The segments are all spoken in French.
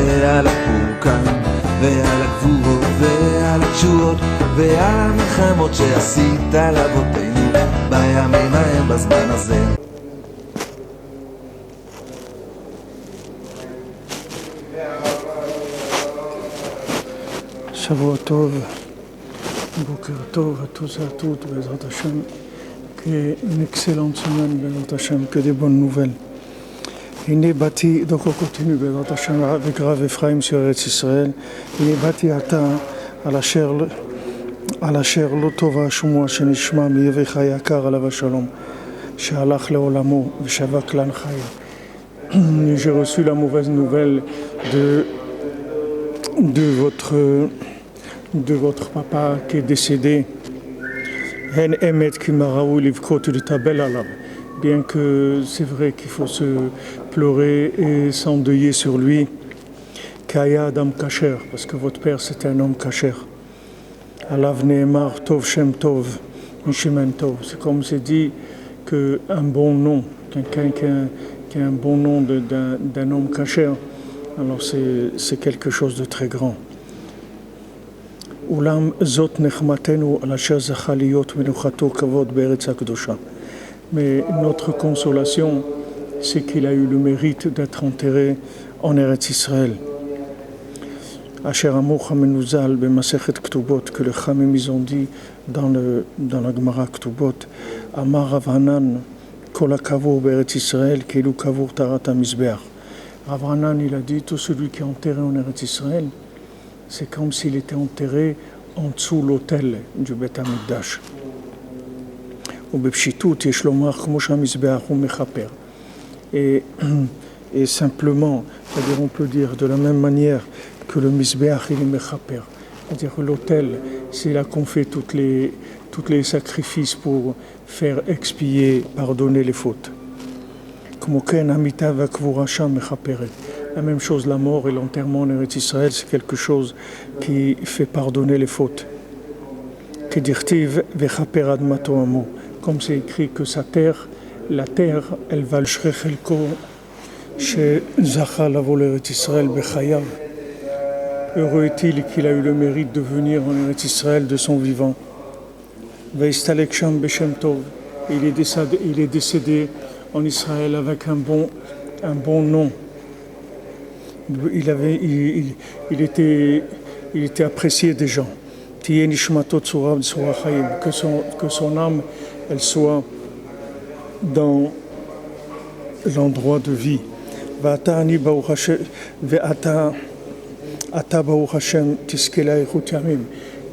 ועל הפורקן ועל הגבורות ועל התשועות ועל המלחמות שעשית לאבותינו בימים ההם בזמן הזה. שבוע טוב, בוקר טוב à tous et à toutes, Bezrat Hashem, une excellente semaine, Bezrat Hashem, que des bonnes nouvelles. Il est bâti, donc on continue, Bezrat Hashem, avec Rav Ephraim sur Eretz Israël. Il est bâti à la chair l'otova shumua shenishma miyevecha yakar alav shalom, shehalach leolamo v'shavak lan chaya. J'ai reçu la mauvaise nouvelle de votre papa qui est décédé. Bien que c'est vrai qu'il faut se pleurer et s'endeuiller sur lui. Kaya Adam Kacher, parce que votre père c'était un homme Kacher. Alav Nehemar Tov Shem Tov, Mishimen Tov. C'est comme c'est dit qu'un bon nom, quelqu'un qui a un bon nom d'un homme Kacher, alors c'est quelque chose de très grand. Ulam zot nechmatenu al asher zacha liyot menuchato kavod be'eretz hakdosha. Mais notre consolation, c'est qu'il a eu le mérite d'être enterré en Eretz Israël. Asher amur hamenuzal b'masechet Ktubot, que les Chamim ils ont dit dans la Gemara Ktubot, Amar Rav Hanan kol hakavur be'eretz Israël keilu kavur tarat hamizbeach. Rav Hanan il a dit, tout celui qui est enterré en Eretz Israël, c'est comme s'il était enterré en dessous l'autel du Beth Amikdash. Et simplement, c'est-à-dire on peut dire de la même manière que le Mizbeach il est mechaper. C'est-à-dire que l'autel, c'est là qu'on fait tous les sacrifices pour faire expier, pardonner les fautes. La même chose, la mort et l'enterrement en Eretz Israël, c'est quelque chose qui fait pardonner les fautes. Comme c'est écrit que sa terre, la terre, elle va le shrechelko chez Zacha lavo l'Eretz Israël bechayav. Heureux est-il qu'il a eu le mérite de venir en Eretz Israël de son vivant. Veistalek sham beshem tov. Il est décédé en Israël avec un bon nom. Il était apprécié des gens. Que son âme, elle soit dans l'endroit de vie.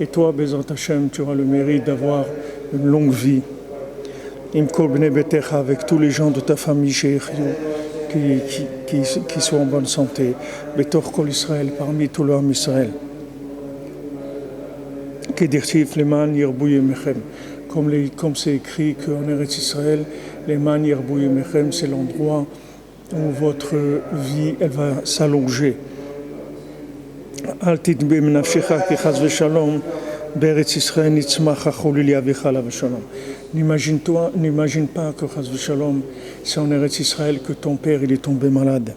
Et toi, Bezrat Hashem, tu auras le mérite d'avoir une longue vie. Avec tous les gens de ta famille, qui soient en bonne santé, Betor Kol Israël, parmi tout l'homme Israël. Comme c'est écrit qu'en Eretz Israël, les man Yerbou Yemechem, c'est l'endroit où votre vie elle va s'allonger. Al titbe menafshecha ki chas v'shalom be'eretz Israël nitzmach hacholil yavicha alav shalom. N'imagine pas que chas v'shalom, c'est en Eretz Israël que ton père il est tombé malade.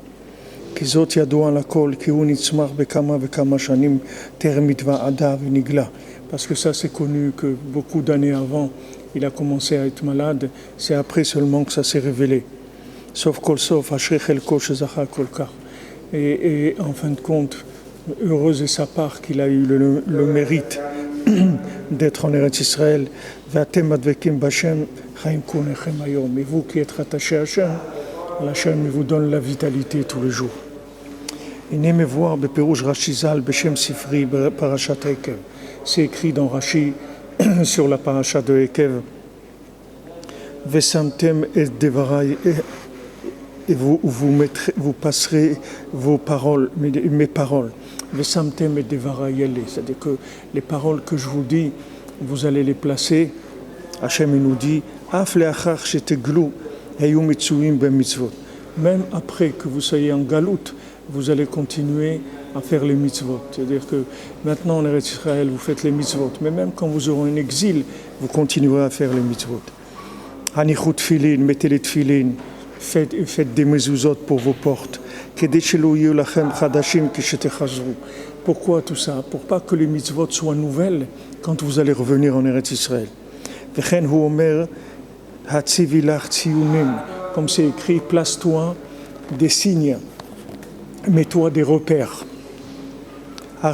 Kizot yadou alakol ki hu nitzmach bekama vekama shanim ter mitva ada v'nigla. Parce que ça c'est connu que beaucoup d'années avant, il a commencé à être malade. C'est après seulement que ça s'est révélé. Sauf kol sof ashrei chelko shezacha kol kach. Et en fin de compte, heureuse est sa part qu'il a eu le mérite d'être en Eretz Israël. Vatem advekim b'Hashem chaim kunechem hayom. Et vous qui êtes attachés à Hachem, il vous donne la vitalité tous les jours. Iné me voir beperush Rashizal b'Shem Sifri parashat Ekev. C'est écrit dans Rashi sur la paracha de Ekev. Vesamtem et devarai, et vous passerez vos paroles, mes paroles. Vesamtem et devarai yele, c'est-à-dire que les paroles que je vous dis, vous allez les placer. Hachem nous dit, af leachar sheteglu hayu mitzuim b'mitzvot. Même après que vous soyez en galoute, vous allez continuer à faire les mitzvot. C'est-à-dire que maintenant en Eretz Israël, vous faites les mitzvot. Mais même quand vous aurez un exil, vous continuerez à faire les mitzvot. Hanichut filin, mettez les tfilin, faites des mezuzot pour vos portes. Pourquoi tout ça? Pour pas que les mitzvot soient nouvelles quand vous allez revenir en Eretz Israël. Comme c'est écrit, place-toi des signes, mets-toi des repères. On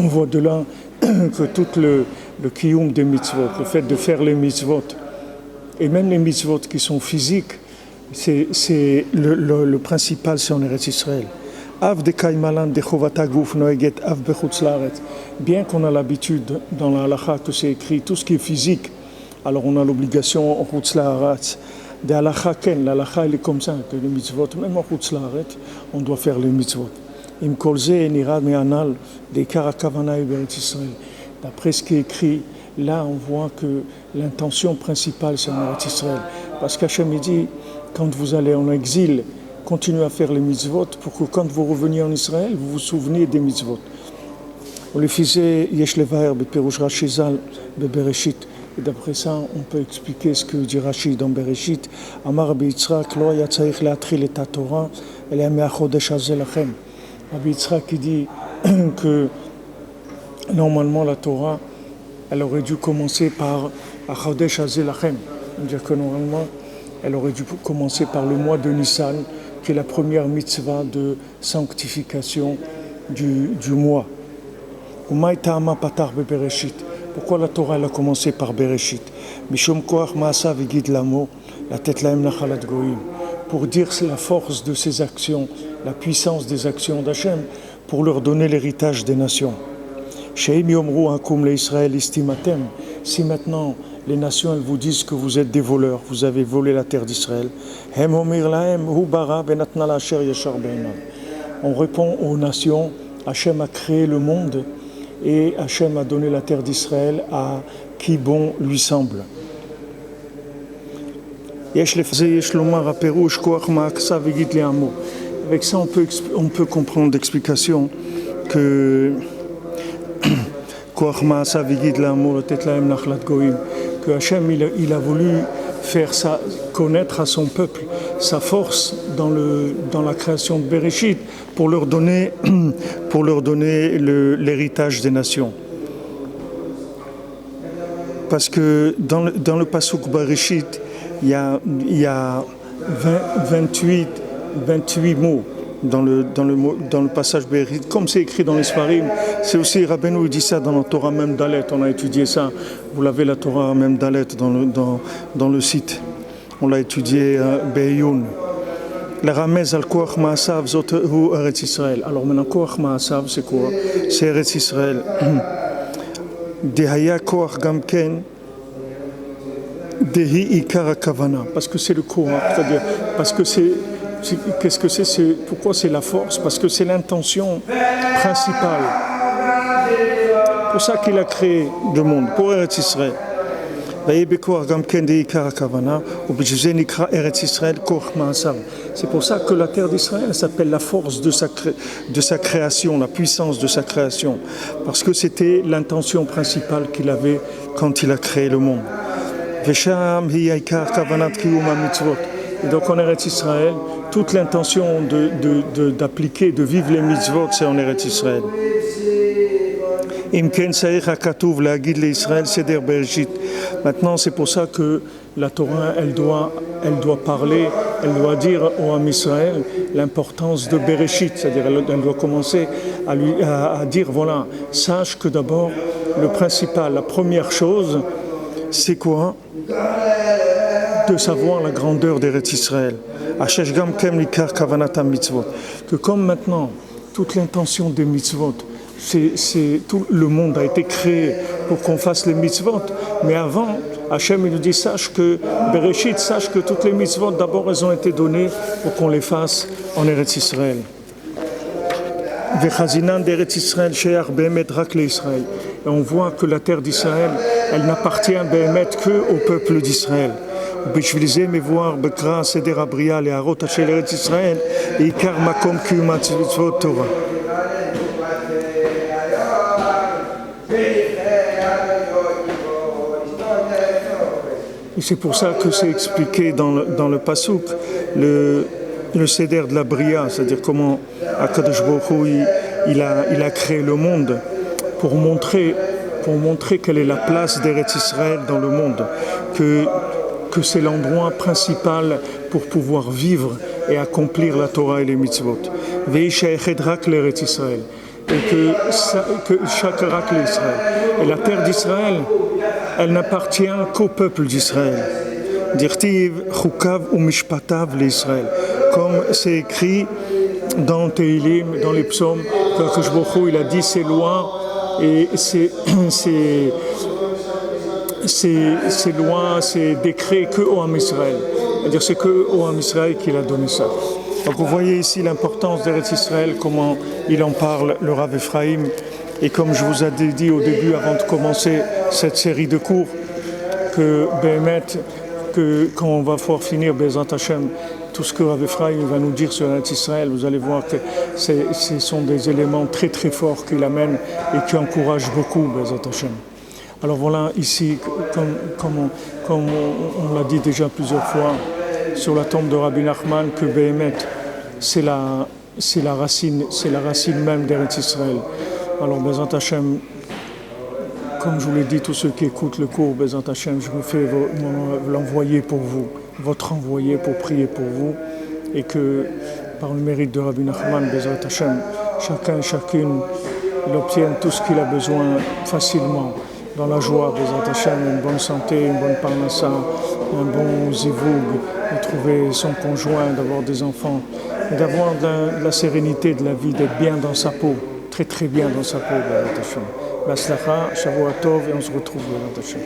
voit de là que tout le kiyum des mitzvot, le fait de faire les mitzvot, et même les mitzvot qui sont physiques, c'est le principal, c'est en Eretz Israël. Bien qu'on a l'habitude dans la halakha que c'est écrit tout ce qui est physique, alors on a l'obligation en Chutz La'aretz. De halakha ken, la halakha elle est comme ça, que les mitzvot, même en Chutz La'aretz, on doit faire les mitzvot. Im kol ze nirad me'anal de'ikar hakavana be'Eretz Israël. D'après ce qui est écrit, là on voit que l'intention principale c'est en Eretz Israël. Parce qu'Hachem dit, quand vous allez en exil, continuez à faire les mitzvot pour que quand vous reveniez en Israël, vous vous souveniez des mitzvot. Et d'après ça, on peut expliquer ce que dit Rashi dans Bereshit. Amar Rabbi Yitzhak, lo haya tzarich להתחיל את התורה, אלא מהחודש הזה לכם. Rabbi Yitzhak qui dit que normalement la Torah, elle aurait dû commencer par Achodesh Hazeh Lachem. C'est-à-dire que normalement, elle aurait dû commencer par le mois de Nissan, qui est la première mitzvah de sanctification du mois. Umay ta'ama patar bebereshit. Pourquoi la Torah elle a commencé par Bereshit? Mishum koach ma'asav yigid lamo, latet lahem nachalat goyim. Pour dire la force de ses actions, la puissance des actions d'Hachem, pour leur donner l'héritage des nations. Sheim yomru hakum leIsraël istimatem. Si maintenant les nations elles vous disent que vous êtes des voleurs, vous avez volé la terre d'Israël, hem omir lahem hu bara venatna la asher yashar beinav. On répond aux nations, Hachem a créé le monde et Hachem a donné la terre d'Israël à qui bon lui semble. Avec ça, on peut comprendre l'explication que que Hachem il a voulu faire ça, connaître à son peuple sa force dans la création de Bereshit pour leur donner l'héritage des nations. Parce que dans le pasuk Bereshit, il y a 28 mots dans le passage Bereshit, comme c'est écrit dans les Sfarim. C'est aussi Rabbeinu dit ça dans la Torah même Dalet, on a étudié ça. Vous l'avez la Torah même Dalet dans le site. On l'a étudié Be'youn. La ramez al koach ma'asav zot hu Eretz Israël. Alors maintenant koach ma'asav c'est quoi? C'est Eretz Israël. Dehaya koach gamken dehi ikar hakavana, parce que c'est le koach, c'est-à-dire parce que qu'est-ce que c'est, pourquoi c'est la force? Parce que c'est l'intention principale. C'est pour ça qu'il a créé le monde, pour Eretz Israël. C'est pour ça que la terre d'Israël s'appelle la force de sa création, la puissance de sa création. Parce que c'était l'intention principale qu'il avait quand il a créé le monde. Et donc en Eretz Israël, toute l'intention d'appliquer, de vivre les mitzvot, c'est en Eretz Israël. Maintenant, c'est pour ça que la Torah, elle doit parler, elle doit dire au Ham Israël l'importance de Bereshit, c'est-à-dire elle doit commencer à dire, voilà, sache que d'abord, le principal, la première chose, c'est quoi? De savoir la grandeur d'Eretz Israël. Que comme maintenant, toute l'intention des mitzvot, c'est tout le monde a été créé pour qu'on fasse les mitzvot, mais avant, Hachem il nous dit sache que Bereshit, sache que toutes les mitzvot d'abord elles ont été données pour qu'on les fasse en Eretz Israël. Vechazinan d'Eretz Israël she'ach be'emet rak le'Israël. Et on voit que la terre d'Israël, elle n'appartient be'emet que au peuple d'Israël. בשביל זה מבואר בקרא סדר הבריאה להראות של ארץ ישראל עיקר מקום קיום מצוות תורה. c'est pour ça que c'est expliqué dans le Passouk, le Seder de la Bria, c'est-à-dire comment Akadosh Baruch Hu, il a créé le monde pour montrer quelle est la place d'Eretz Israël dans le monde, que c'est l'endroit principal pour pouvoir vivre et accomplir la Torah et les mitzvot. Ve'ishaechet rak l'Eretz Israël. Et que chaque rak l'Israël. Et la terre d'Israël, elle n'appartient qu'au peuple d'Israël. Dirtiv chukav ou mishpatav l'Israël. Comme c'est écrit dans Teilim, dans les psaumes, qu'Akadosh Baruch Hu, il a dit ses lois et ses lois, ses décrets que au Ham Israël. C'est-à-dire c'est que au Ham Israël qu'il a donné ça. Donc vous voyez ici l'importance d'Eretz Israël, comment il en parle, le Rav Ephraim. Et comme je vous ai dit au début, avant de commencer cette série de cours, que quand on va pouvoir finir Bezat Hashem, tout ce que Rav Ephraim va nous dire sur Eretz Israël, vous allez voir que ce sont des éléments très très forts qu'il amène et qui encouragent beaucoup Bezat Hashem. Alors voilà, ici, comme on l'a dit déjà plusieurs fois, sur la tombe de Rabbi Nachman, que Béhémet, c'est la racine même d'Eretz Israël. Alors Bezat Hashem, comme je vous l'ai dit, tous ceux qui écoutent le cours Bezat Hashem, je me fais l'envoyer pour vous, votre envoyé pour prier pour vous, et que par le mérite de Rabbi Nachman, Bezat Hashem, chacun et chacune, il obtienne tout ce qu'il a besoin facilement, dans la joie, Bezat Hashem, une bonne santé, une bonne parnassa, un bon zivoug, de trouver son conjoint, d'avoir des enfants, d'avoir de la sérénité de la vie, d'être bien dans sa peau, très très bien dans sa peau, Bezat Hashem. Baslacha, Shavua Tov, et on se retrouve, Bezat Hashem.